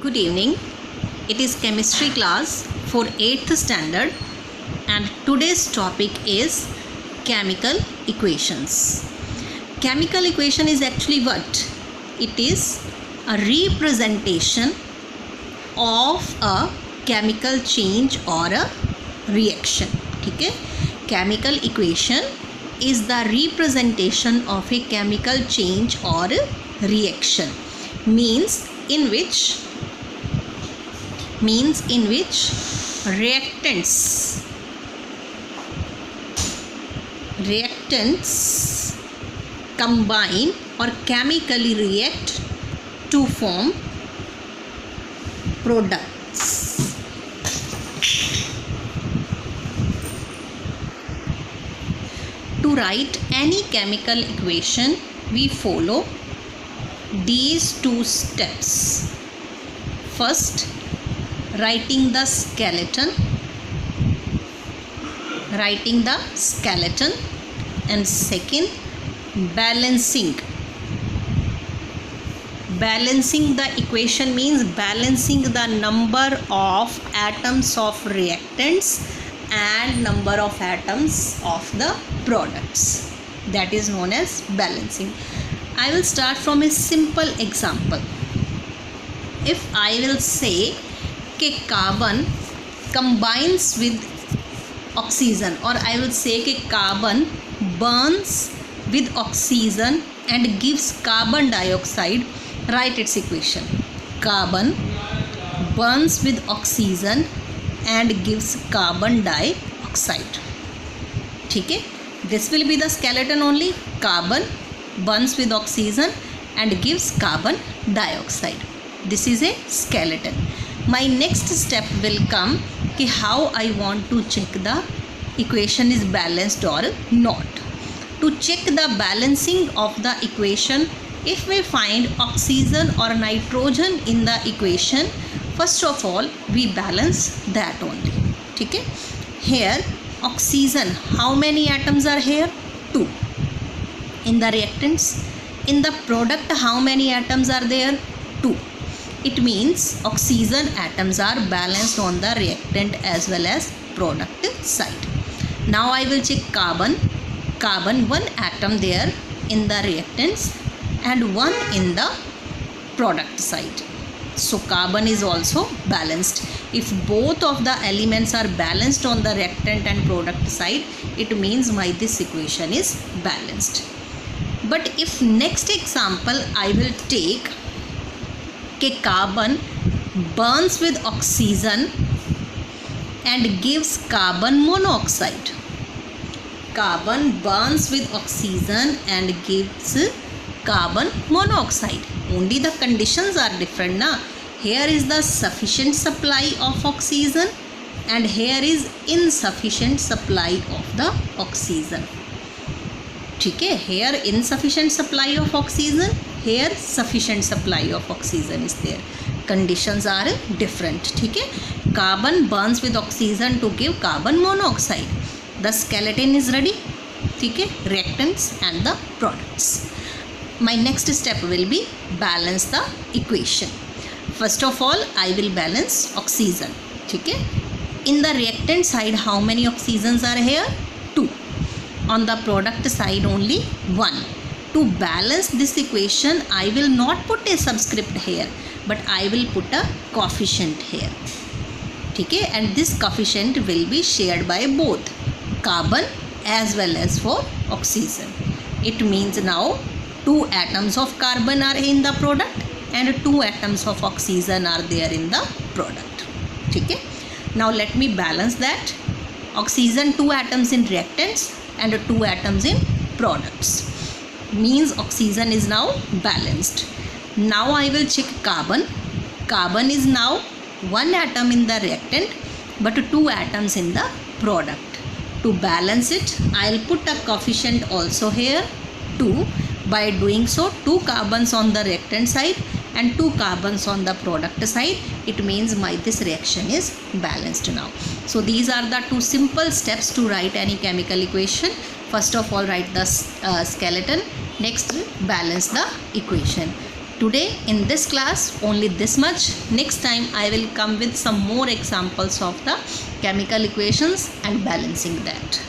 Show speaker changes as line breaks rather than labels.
Good evening. It is chemistry class for 8th standard and today's topic is chemical equations. Chemical equation is actually what? It is a representation of a chemical change or a reaction. ठीक है? Chemical equation is the representation of a chemical change or reaction. Means in which reactants combine or chemically react to form products. To write any chemical equation, we follow these two steps. First, writing the skeleton, and second, balancing the equation means balancing the number of atoms of reactants and number of atoms of the products. That is known as balancing. I will start from a simple example. If I will say कि carbon combines with oxygen, or I will say कि carbon burns with oxygen and gives carbon dioxide, write its equation. Carbon burns with oxygen and gives carbon dioxide. ठीक है? This will be the skeleton only. Carbon burns with oxygen and gives carbon dioxide. This is a skeleton. My next step will come कि how I want to check the equation is balanced or not. To check the balancing of the equation, if we find oxygen or nitrogen in the equation, first of all we balance that only. ठीक है? Here oxygen, how many atoms are here? 2. In the reactants, in the product, how many atoms are there? 2. It means oxygen atoms are balanced on the reactant as well as product side. Now I will check carbon. Carbon, 1 atom there in the reactants and 1 in the product side. So carbon is also balanced. If both of the elements are balanced on the reactant and product side, it means this equation is balanced. But if next example I will take कि carbon burns with oxygen and gives carbon monoxide. Carbon burns with oxygen and gives carbon monoxide. Only the conditions are different na. Here is the sufficient supply of oxygen and here is insufficient supply of the oxygen. ठीक है? Here insufficient supply of oxygen, here sufficient supply of oxygen is there. Conditions are different. ठीक है? Carbon burns with oxygen to give carbon monoxide. The skeleton is ready. ठीक है? Reactants and the products. My next step will be balance the equation. First of all I will balance oxygen. ठीक है? In the reactant side, how many oxygens are here? 2. On the product side only 1. To balance this equation I will not put a subscript here, but I will put a coefficient here. ठीक है? And this coefficient will be shared by both carbon as well as for oxygen. It means now 2 atoms of carbon are in the product and 2 atoms of oxygen are there in the product. ठीक है? Now let me balance that. Oxygen 2 atoms in reactants and 2 atoms in products. Means oxygen is now balanced. Now I will check carbon. Carbon is now 1 atom in the reactant but 2 atoms in the product. To balance it, I will put a coefficient also here 2. By doing so, 2 carbons on the reactant side and 2 carbons on the product side. It means this reaction is balanced now. So these are the 2 simple steps to write any chemical equation. First of all write the skeleton, next balance the equation. Today in this class only this much. Next time I will come with some more examples of the chemical equations and balancing that.